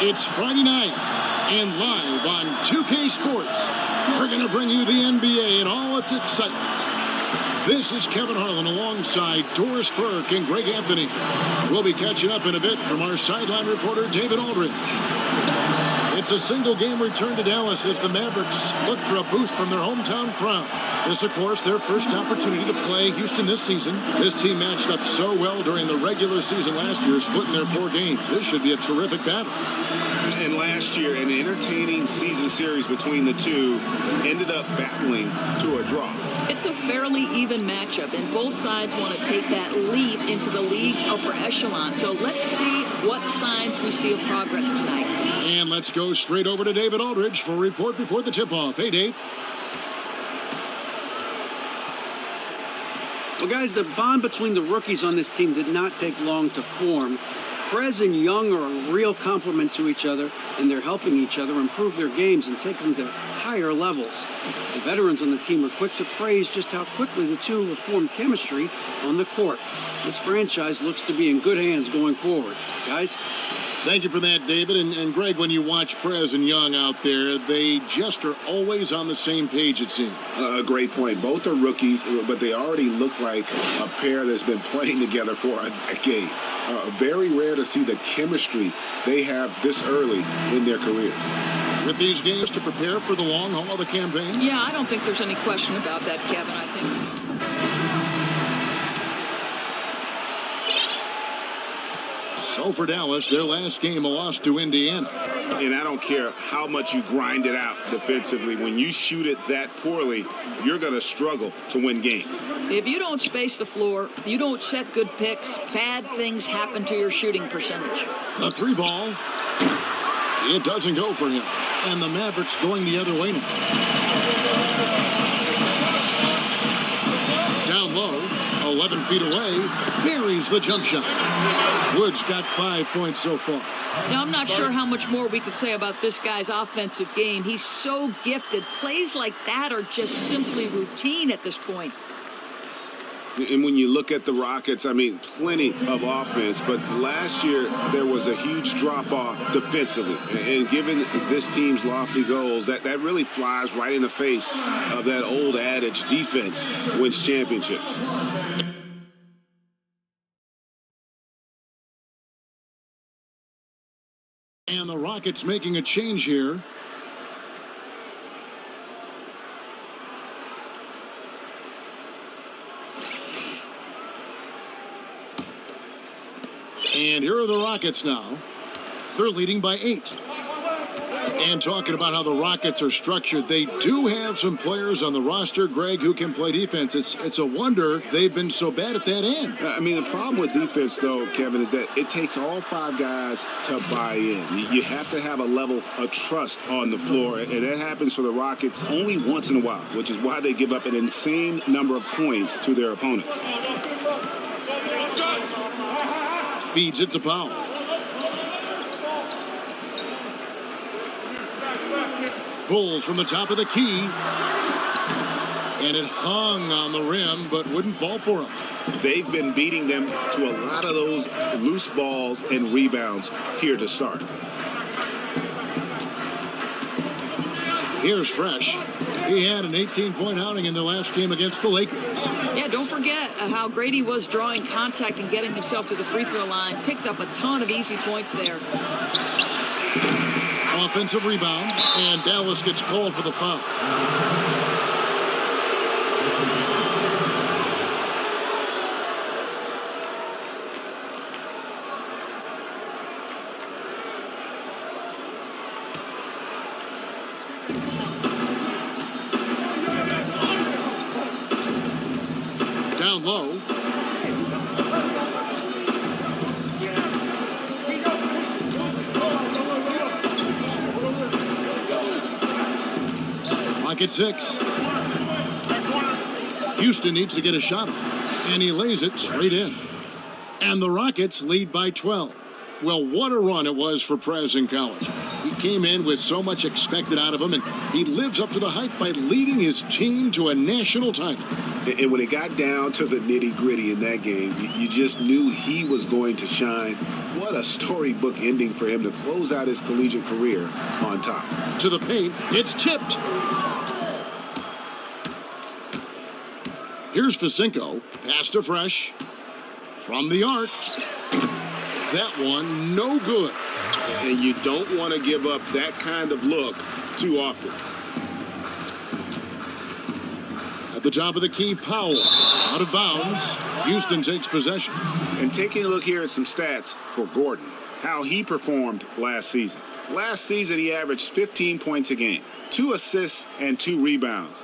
It's Friday night, and live on 2K Sports, we're going to bring you the NBA and all its excitement. This is Kevin Harlan alongside Doris Burke and Greg Anthony. We'll be catching up in a bit from our sideline reporter, David Aldridge. It's a single-game return to Dallas as the Mavericks look for a boost from their hometown crowd. This, of course, their first opportunity to play Houston this season. This team matched up so well during the regular season last year, splitting their 4 games. This should be a terrific battle. And last year, an entertaining season series between the two ended up battling to a draw. It's a fairly even matchup, and both sides want to take that leap into the league's upper echelon. So let's see what signs we see of progress tonight. And let's go straight over to David Aldridge for a report before the tip-off. Hey, Dave. Well, guys, the bond between the rookies on this team did not take long to form. Prez and Young are a real complement to each other, and they're helping each other improve their games and take them to higher levels. The veterans on the team are quick to praise just how quickly the two have formed chemistry on the court. This franchise looks to be in good hands going forward. Guys? Thank you for that, David. And Greg, when you watch Prez and Young out there, they just are always on the same page, it seems. Great point. Both are rookies, but they already look like a pair that's been playing together for a decade. Very rare to see the chemistry they have this early in their careers. With these games to prepare for the long haul of the campaign? Yeah, I don't think there's any question about that, Kevin. I think. So for Dallas, their last game, a loss to Indiana. And I don't care how much you grind it out defensively. When you shoot it that poorly, you're going to struggle to win games. If you don't space the floor, you don't set good picks, bad things happen to your shooting percentage. A 3-ball. It doesn't go for him. And the Mavericks going the other way now. Down low, 11 feet away, buries the jump shot. Wood's got 5 points so far. Now, I'm not sure how much more we could say about this guy's offensive game. He's so gifted. Plays like that are just simply routine at this point. And when you look at the Rockets, I mean, plenty of offense. But last year, there was a huge drop-off defensively. And given this team's lofty goals, that really flies right in the face of that old adage, defense wins championships. And the Rockets making a change here. And here are the Rockets now. They're leading by 8. And talking about how the Rockets are structured, they do have some players on the roster, Greg, who can play defense. It's a wonder they've been so bad at that end. I mean, the problem with defense, though, Kevin, is that it takes all 5 guys to buy in. You have to have a level of trust on the floor, and that happens for the Rockets only once in a while, which is why they give up an insane number of points to their opponents. Feeds it to Powell. Pulls from the top of the key. And it hung on the rim, but wouldn't fall for him. They've been beating them to a lot of those loose balls and rebounds here to start. Here's Fresh. He had an 18-point outing in their last game against the Lakers. Yeah, don't forget how great he was drawing contact and getting himself to the free throw line. Picked up a ton of easy points there. Offensive rebound, and Dallas gets called for the foul. Down low. At 6. Houston needs to get a shot off, and he lays it straight in. And the Rockets lead by 12. Well, what a run it was for Prez in college. He came in with so much expected out of him, and he lives up to the hype by leading his team to a national title. And when it got down to the nitty-gritty in that game, you just knew he was going to shine. What a storybook ending for him to close out his collegiate career on top. To the paint, it's tipped. Here's Fisenko, pass to Fresh. From the arc. That one, no good. And you don't want to give up that kind of look too often. At the top of the key, Powell. Out of bounds. Houston takes possession. And taking a look here at some stats for Gordon, how he performed last season. Last season, he averaged 15 points a game, 2 assists, and 2 rebounds.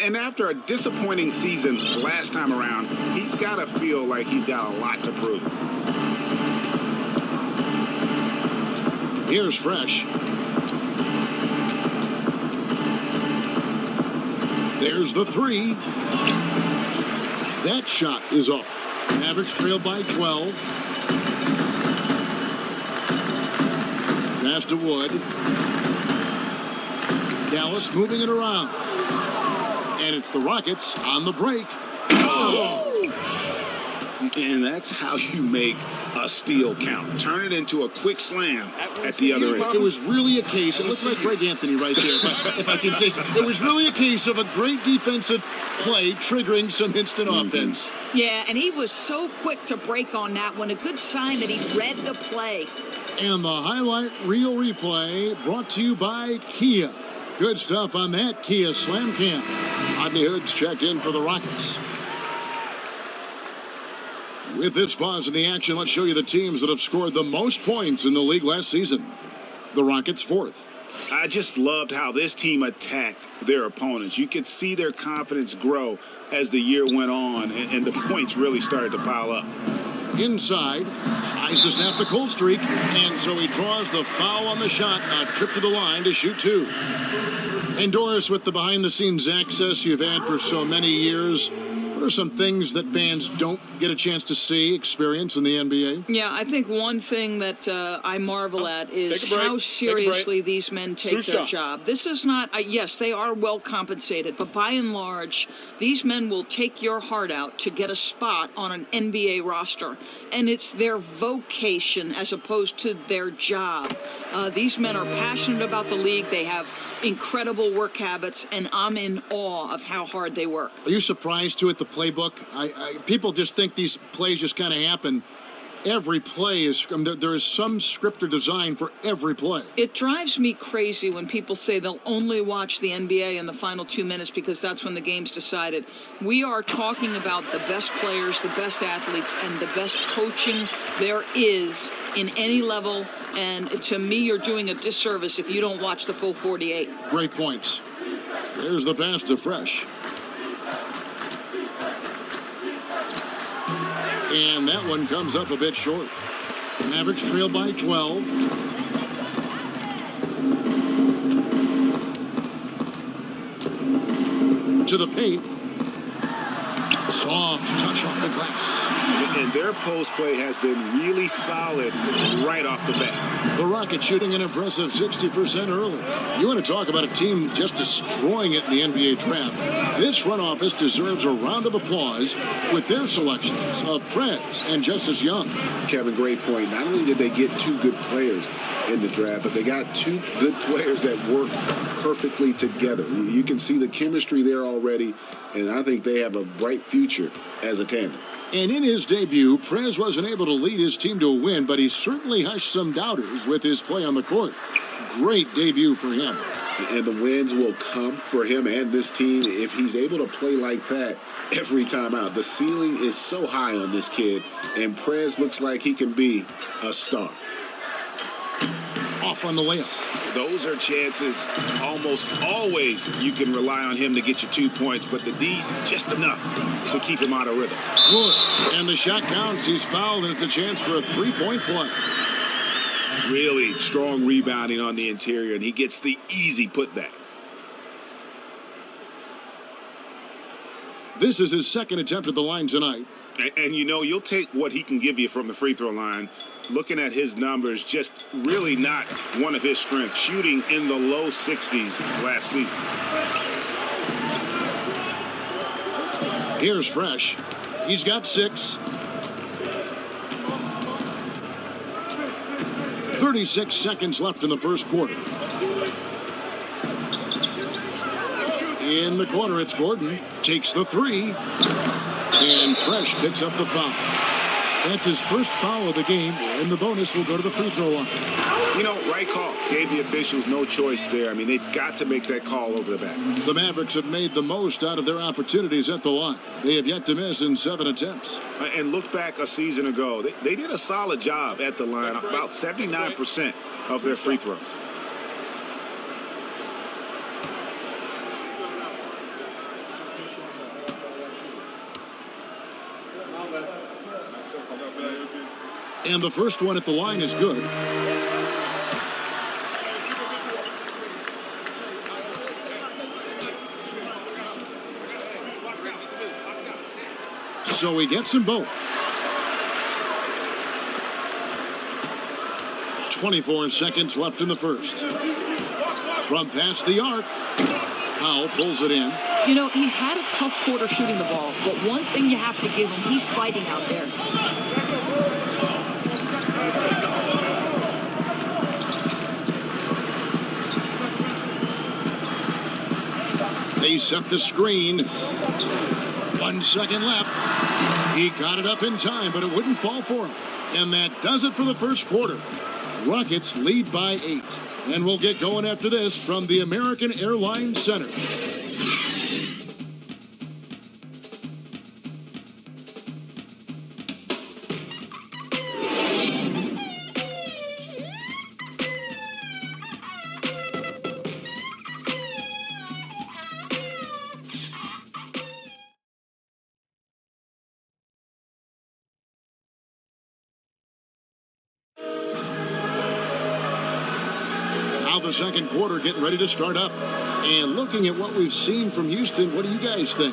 And after a disappointing season last time around, he's got to feel like he's got a lot to prove. Here's Fresh. There's the 3. That shot is off. Mavericks trail by 12. Pass to Wood. Dallas moving it around. And it's the Rockets on the break. Oh! And that's how you make a steal count. Turn it into a quick slam at the other end. It was really a case, it looked like Greg Anthony right there, if I can say so. It was really a case of a great defensive play triggering some instant offense. Yeah, and he was so quick to break on that one. A good sign that he read the play. And the highlight reel replay brought to you by Kia. Good stuff on that Kia Slam Cam. Rodney Hood's checked in for the Rockets. With this pause in the action, let's show you the teams that have scored the most points in the league last season. The Rockets 4th. I just loved how this team attacked their opponents. You could see their confidence grow as the year went on, and the points really started to pile up. Inside, tries to snap the cold streak, and so he draws the foul on the shot, a trip to the line to shoot 2. And Doris, with the behind-the-scenes access you've had for so many years, what are some things that fans don't get a chance to see, experience in the NBA? Yeah, I think one thing that I marvel at is how seriously these men take their job. This is not, yes, they are well compensated, but by and large, these men will take your heart out to get a spot on an NBA roster. And it's their vocation as opposed to their job. These men are passionate about the league. They have incredible work habits, and I'm in awe of how hard they work. Are you surprised too at the playbook? People just think these plays just kind of happen. Every play is, there is some script or design for every play. It drives me crazy when people say they'll only watch the NBA in the final 2 minutes because that's when the game's decided. We are talking about the best players, the best athletes, and the best coaching there is in any level. And to me, you're doing a disservice if you don't watch the full 48. Great points. There's the pass to Fresh. And that one comes up a bit short. Mavericks trail by 12. To the paint. Soft touch off the glass. And their post play has been really solid right off the bat. The Rockets shooting an impressive 60% early. You want to talk about a team just destroying it in the NBA draft? This front office deserves a round of applause with their selections of Prez and Justice Young. Kevin, great point. Not only did they get 2 good players in the draft, but they got 2 good players that work perfectly together. You can see the chemistry there already, and I think they have a bright future as a tandem. And in his debut, Prez wasn't able to lead his team to a win, but he certainly hushed some doubters with his play on the court. Great debut for him. And the wins will come for him and this team if he's able to play like that every time out. The ceiling is so high on this kid, and Prez looks like he can be a star. Off on the layup. Those are chances almost always you can rely on him to get you 2 points, but the D just enough to keep him out of rhythm. Good. And the shot counts. He's fouled, and it's a chance for a 3-point play. Really strong rebounding on the interior, and he gets the easy putback. This is his second attempt at the line tonight. And you know, you'll take what he can give you from the free throw line. Looking at his numbers, just really not one of his strengths. Shooting in the low 60s last season. Here's Fresh. He's got 6. 36 seconds left in the first quarter. In the corner, it's Gordon. Takes the 3. And Fresh picks up the foul. That's his first foul of the game, and the bonus will go to the free throw line. You know, right call. Gave the officials no choice there. I mean, they've got to make that call over the back. The Mavericks have made the most out of their opportunities at the line. They have yet to miss in 7 attempts. And look back a season ago. They did a solid job at the line, about 79% of their free throws. And the first one at the line is good. So he gets them both. 24 seconds left in the first. From past the arc, Powell pulls it in. You know, he's had a tough quarter shooting the ball, but one thing you have to give him, he's fighting out there. They set the screen. 1 second left. He got it up in time, but it wouldn't fall for him. And that does it for the first quarter. Rockets lead by 8. And we'll get going after this from the American Airlines Center. The second quarter getting ready to start up. And looking at what we've seen from Houston, what do you guys think?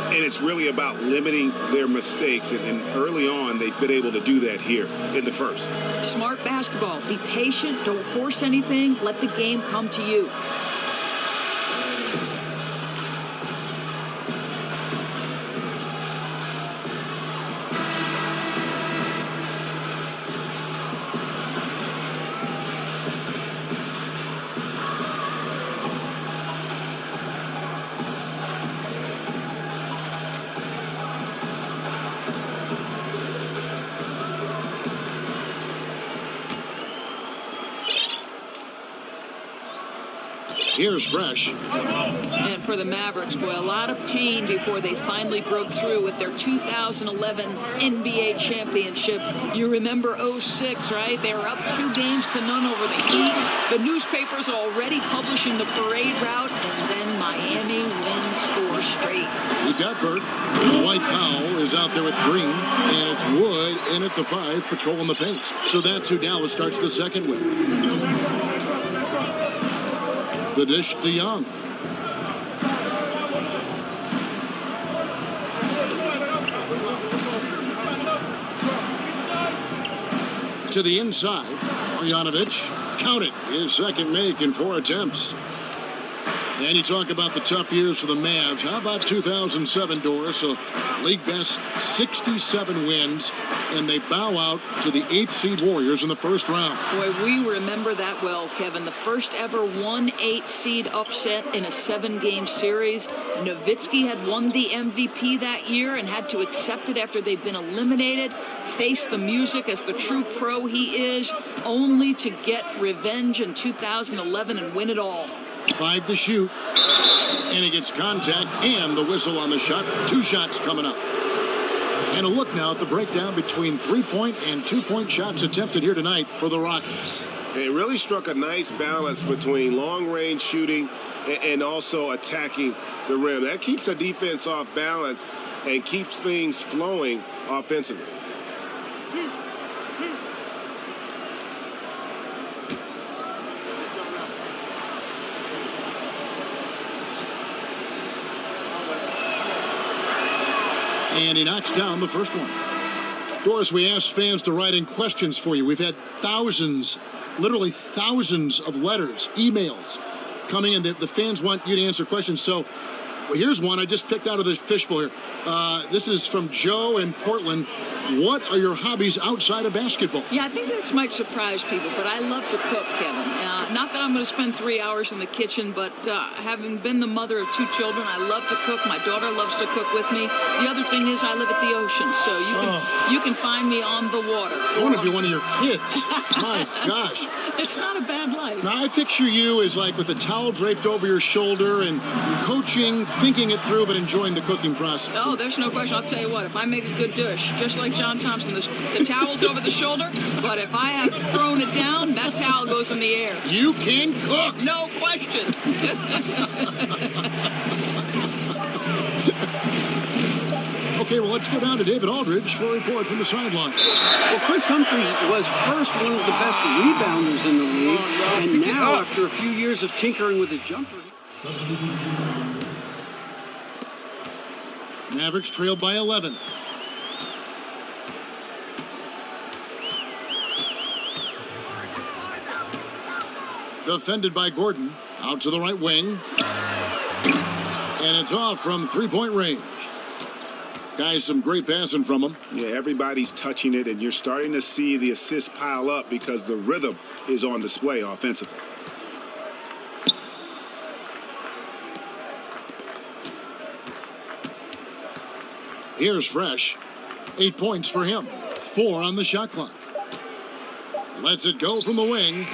And it's really about limiting their mistakes. And early on, they've been able to do that here in the first. Smart basketball. Be patient. Don't force anything. Let the game come to you. Here's Fresh. And for the Mavericks, boy, a lot of pain before they finally broke through with their 2011 NBA championship. You remember 06, right? They were up 2 games to none over the Heat. The newspapers are already publishing the parade route, and then Miami wins 4 straight. We've got Burke. Dwight Powell is out there with Green, and it's Wood in at the 5, patrolling the paint. So that's who Dallas starts the second with. The dish to Young. To the inside, Marjanovic. Count it. His second make in 4 attempts. And you talk about the tough years for the Mavs. How about 2007, Doris? A league best 67 wins, and they bow out to the 8th seed Warriors in the first round. Boy, we remember that well, Kevin. The first ever 1-8 seed upset in a 7-game series. Nowitzki had won the MVP that year and had to accept it after they'd been eliminated. Face the music as the true pro he is, only to get revenge in 2011 and win it all. 5 to shoot, and he gets contact and the whistle on the shot. 2 shots coming up. And a look now at the breakdown between 3-point and 2-point shots attempted here tonight for the Rockets. It really struck a nice balance between long-range shooting and also attacking the rim. That keeps the defense off balance and keeps things flowing offensively. And he knocks down the first one. Doris, we asked fans to write in questions for you. We've had thousands, literally thousands of letters, emails coming in. The fans want you to answer questions. So Well, here's one I just picked out of this fishbowl here. This is from Joe in Portland. What are your hobbies outside of basketball? Yeah, I think this might surprise people, but I love to cook, Kevin. Not that I'm going to spend 3 hours in the kitchen, but having been the mother of 2 children, I love to cook. My daughter loves to cook with me. The other thing is I live at the ocean, so you can find me on the water. I want to be one of your kids. My gosh. It's not a bad life. Now, I picture you as like with a towel draped over your shoulder and coaching, thinking it through, but enjoying the cooking process. Oh, there's no question. I'll tell you what, if I make a good dish, just like John Thompson, the towel's over the shoulder, but if I have thrown it down, that towel goes in the air. You can cook. No question. Okay, well, let's go down to David Aldridge for a report from the sideline. Well, Chris Humphries was first one of the best rebounders in the league, and now, after a few years of tinkering with his jumper... Mavericks trailed by 11. Defended by Gordon. Out to the right wing. And it's off from three-point range. Guys, some great passing from him. Yeah, everybody's touching it, and you're starting to see the assists pile up because the rhythm is on display offensively. Here's Fresh. 8 points for him. 4 on the shot clock. Lets it go from the wing.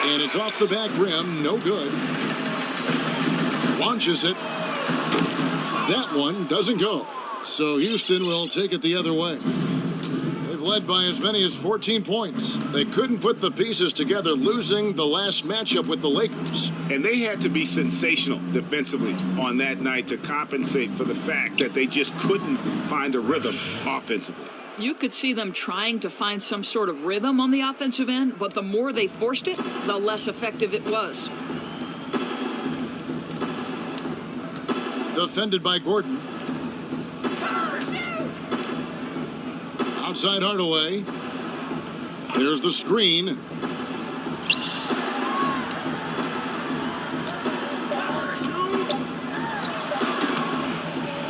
And it's off the back rim. No good. Launches it. That one doesn't go. So Houston will take it the other way. They've led by as many as 14 points. They couldn't put the pieces together, losing the last matchup with the Lakers. And they had to be sensational defensively on that night to compensate for the fact that they just couldn't find a rhythm offensively. You could see them trying to find some sort of rhythm on the offensive end, but the more they forced it, the less effective it was. Defended by Gordon. Outside Hardaway. There's the screen.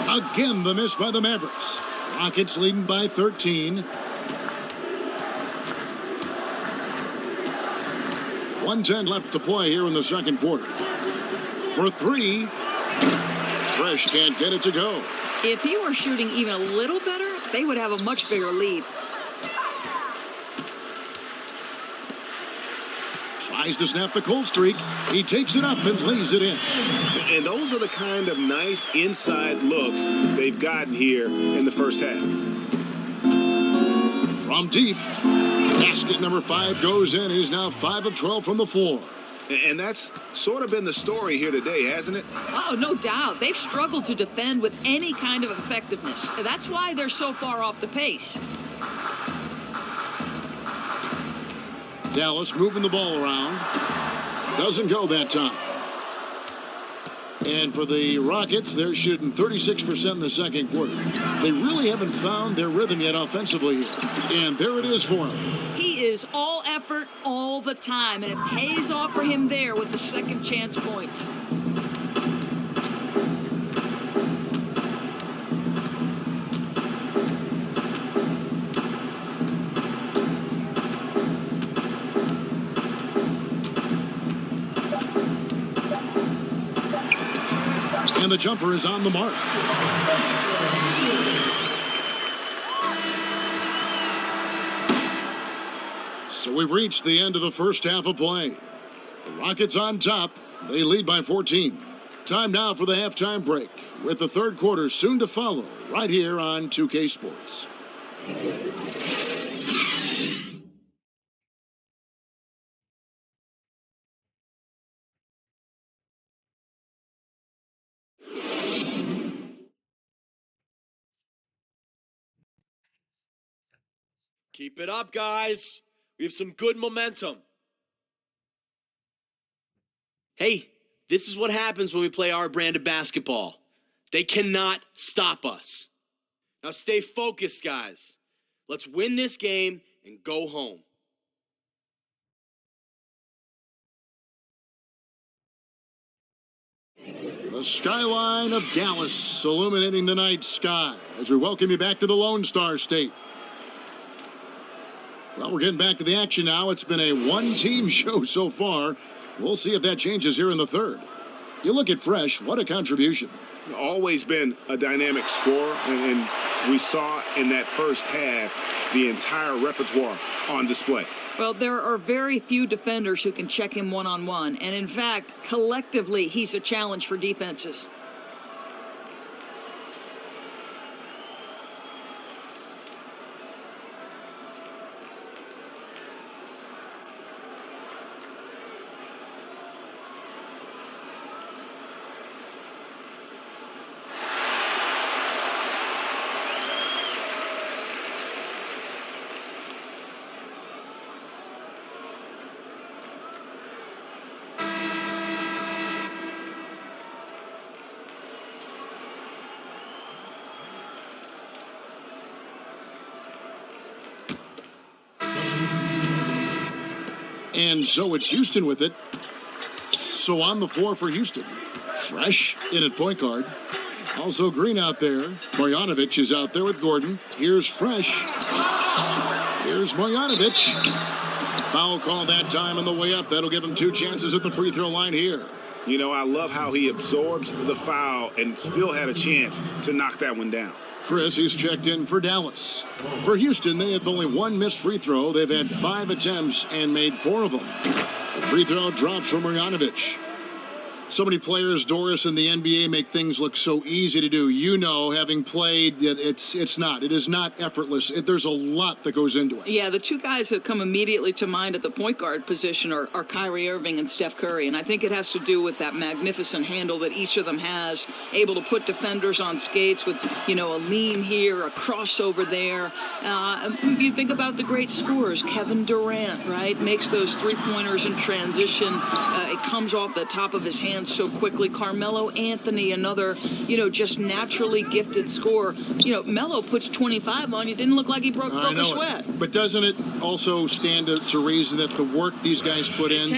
Again, the miss by the Mavericks. Rockets leading by 13. 1:10 left to play here in the second quarter. For 3. Fresh can't get it to go. If he were shooting even a little better, they would have a much bigger lead. Tries to snap the cold streak. He takes it up and lays it in. And those are the kind of nice inside looks they've gotten here in the first half. From deep, basket number 5 goes in. He's now 5 of 12 from the floor. And that's sort of been the story here today, hasn't it? Oh, no doubt. They've struggled to defend with any kind of effectiveness. That's why they're so far off the pace. Dallas moving the ball around. Doesn't go that time. And for the Rockets, they're shooting 36% in the second quarter. They really haven't found their rhythm yet offensively here. And there it is for him. He is all effort all the time, and it pays off for him there with the second chance points. And the jumper is on the mark. So we've reached the end of the first half of play. The Rockets on top. They lead by 14. Time now for the halftime break, with the third quarter soon to follow, right here on 2K Sports. Keep it up, guys. We have some good momentum. Hey, this is what happens when we play our brand of basketball. They cannot stop us. Now stay focused, guys. Let's win this game and go home. The skyline of Dallas illuminating the night sky as we welcome you back to the Lone Star State. Well, we're getting back to the action now. It's been a one-team show so far. We'll see if that changes here in the third. You look at Fresh, what a contribution. Always been a dynamic scorer, and we saw in that first half the entire repertoire on display. Well, there are very few defenders who can check him one-on-one. And in fact, collectively, he's a challenge for defenses. And so it's Houston with it. So on the floor for Houston. Fresh in at point guard. Also Green out there. Marjanovic is out there with Gordon. Here's Fresh. Here's Marjanovic. Foul call that time on the way up. That'll give him 2 chances at the free throw line here. You know, I love how he absorbs the foul and still had a chance to knock that one down. Chris, he's checked in for Dallas. For Houston, they have only 1 missed free throw. They've had 5 attempts and made 4 of them. The free throw drops from Marjanovic. So many players, Doris, in the NBA make things look so easy to do. You know, having played, that it's not. It is not effortless. There's a lot that goes into it. Yeah, the 2 guys that come immediately to mind at the point guard position are Kyrie Irving and Steph Curry. And I think it has to do with that magnificent handle that each of them has, able to put defenders on skates with, a lean here, a crossover there. You think about the great scorers, Kevin Durant, right? Makes those 3-pointers in transition. It comes off the top of his hand so quickly. Carmelo Anthony, another, just naturally gifted scorer. Melo puts 25 on you. Didn't look like he broke a sweat. But doesn't it also stand to reason that the work these guys put in,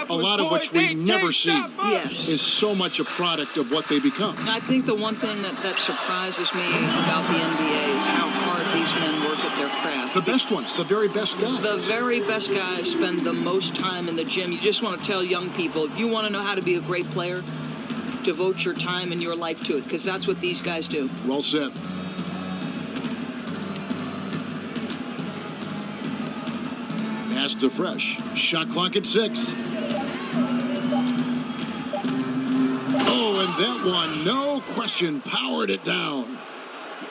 a lot of which we never see, is so much a product of what they become? I think the one thing that surprises me about the NBA is how hard these men work at their craft. The best ones, the very best guys. The very best guys spend the most time in the gym. You just want to tell young people, you want to know how to be a great player, devote your time and your life to it, because that's what these guys do. Well said. Pass to Fresh. Shot clock at 6. Oh, and that one, no question, powered it down.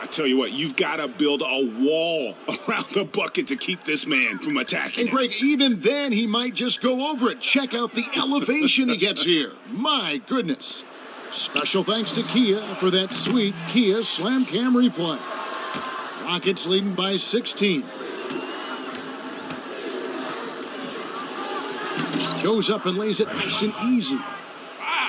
I tell you what, you've got to build a wall around the bucket to keep this man from attacking. And Greg, even then, he might just go over it. Check out the elevation he gets here. My goodness. Special thanks to Kia for that sweet Kia Slam Cam replay. Rockets leading by 16. Goes up and lays it nice and easy.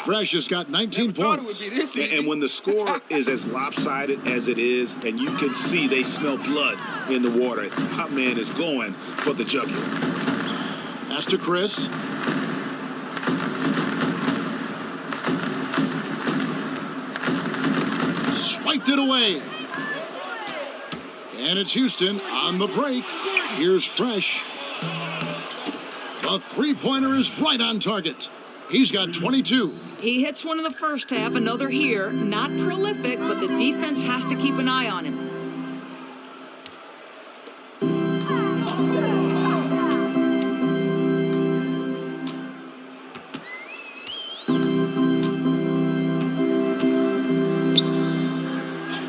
Fresh has got 19 points. And when the score is as lopsided as it is, and you can see they smell blood in the water, my man is going for the jugular. Pass to Chris. Swiped it away. And it's Houston on the break. Here's Fresh. The 3-pointer is right on target. He's got 22. He hits one in the first half, another here. Not prolific, but the defense has to keep an eye on him.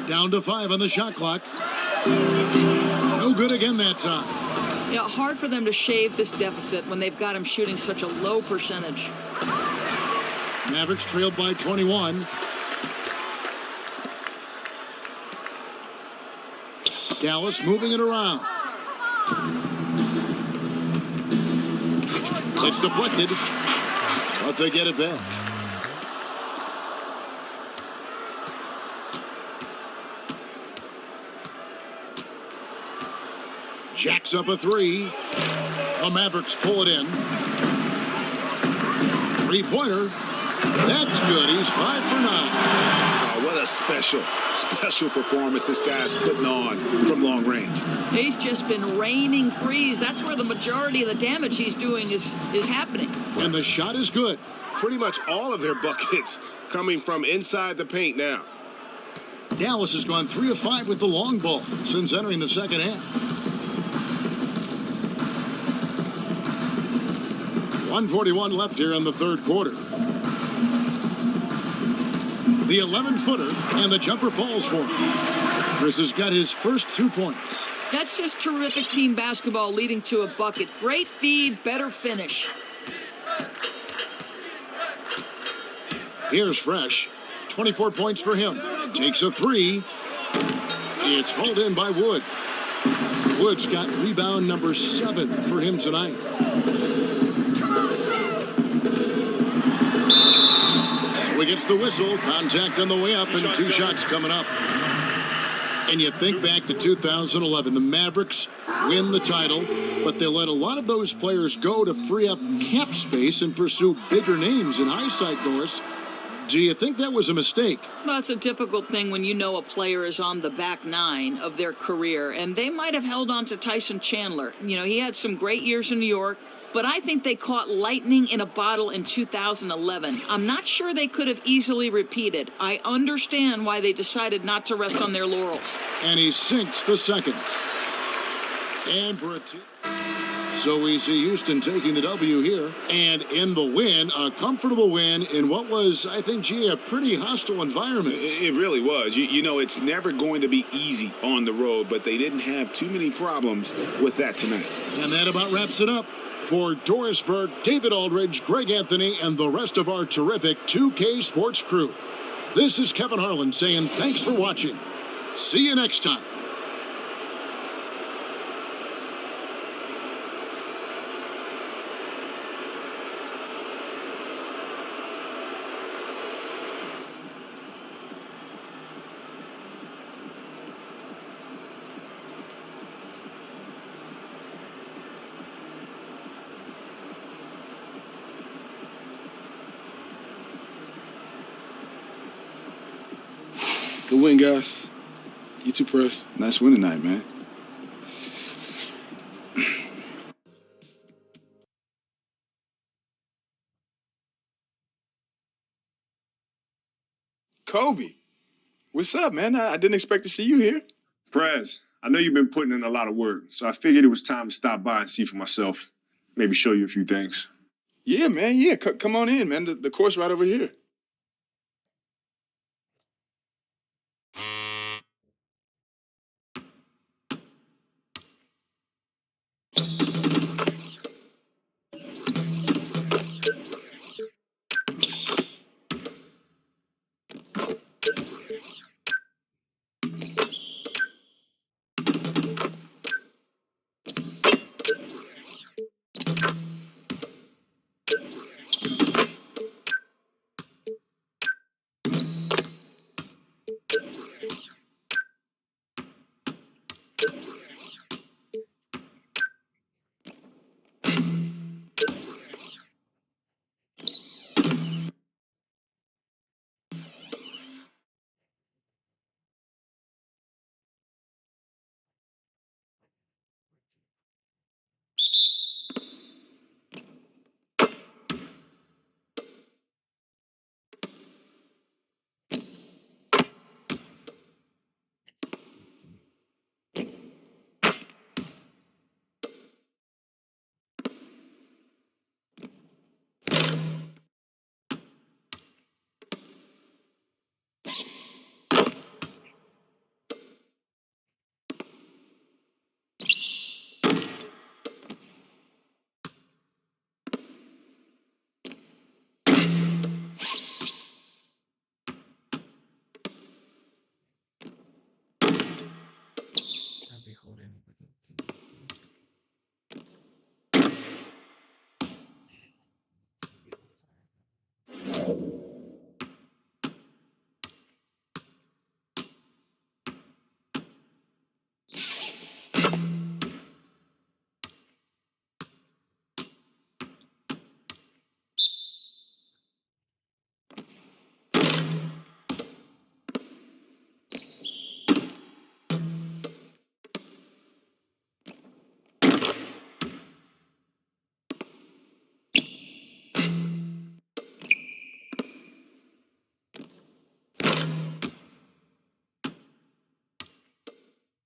Down to 5 on the shot clock. No good again that time. Hard for them to shave this deficit when they've got him shooting such a low percentage. Mavericks trailed by 21. Dallas moving it around. It's deflected, but they get it back. Jacks up a 3. The Mavericks pull it in. 3-pointer. That's good. He's 5 for 9. Oh, what a special performance this guy's putting on from long range. He's just been raining threes. That's where the majority of the damage he's doing is happening. And the shot is good. Pretty much all of their buckets coming from inside the paint now. Dallas has gone 3 of 5 with the long ball since entering the second half. 1:41 left here in the third quarter. The 11-footer, and the jumper falls for him. Chris has got his first 2 points. That's just terrific team basketball leading to a bucket. Great feed, better finish. Here's Fresh. 24 points for him. Takes a 3. It's hauled in by Wood. Wood's got rebound number 7 for him tonight. So he gets the whistle. Contact on the way up, and 2 shots coming up. And you think back to 2011, the Mavericks win the title, but they let a lot of those players go to free up cap space and pursue bigger names in hindsight, Norris. Do you think that was a mistake? Well, it's a difficult thing when you know a player is on the back 9 of their career, and they might have held on to Tyson Chandler. You know, he had some great years in New York, but I think they caught lightning in a bottle in 2011. I'm not sure they could have easily repeated. I understand why they decided not to rest on their laurels. And he sinks the second. And for a 2. So we see Houston taking the W here. And in the win, a comfortable win in what was, I think, a pretty hostile environment. It really was. You know, it's never going to be easy on the road, but they didn't have too many problems with that tonight. And that about wraps it up. For Doris Burke, David Aldridge, Greg Anthony, and the rest of our terrific 2K Sports crew, this is Kevin Harlan saying thanks for watching. See you next time. Good win, guys. You too, Press. Nice win tonight, man. Kobe, what's up, man? I didn't expect to see you here. Prez, I know you've been putting in a lot of work, so I figured it was time to stop by and see for myself. Maybe show you a few things. Yeah, man. Yeah, come on in, man. The court's right over here.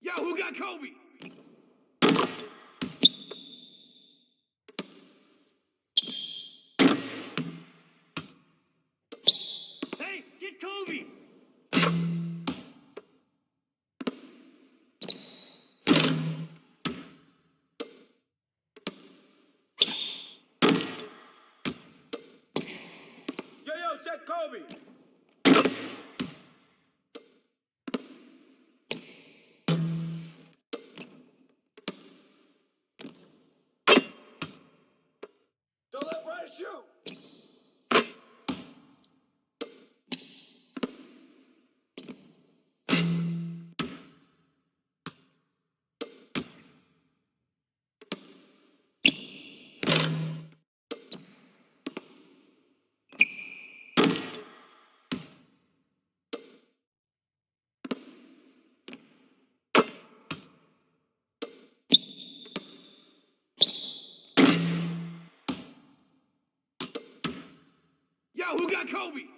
Yo, who got Kobe? Hey, get Kobe! Yo, check Kobe! Don't let Brian shoot! Yo, who got Kobe?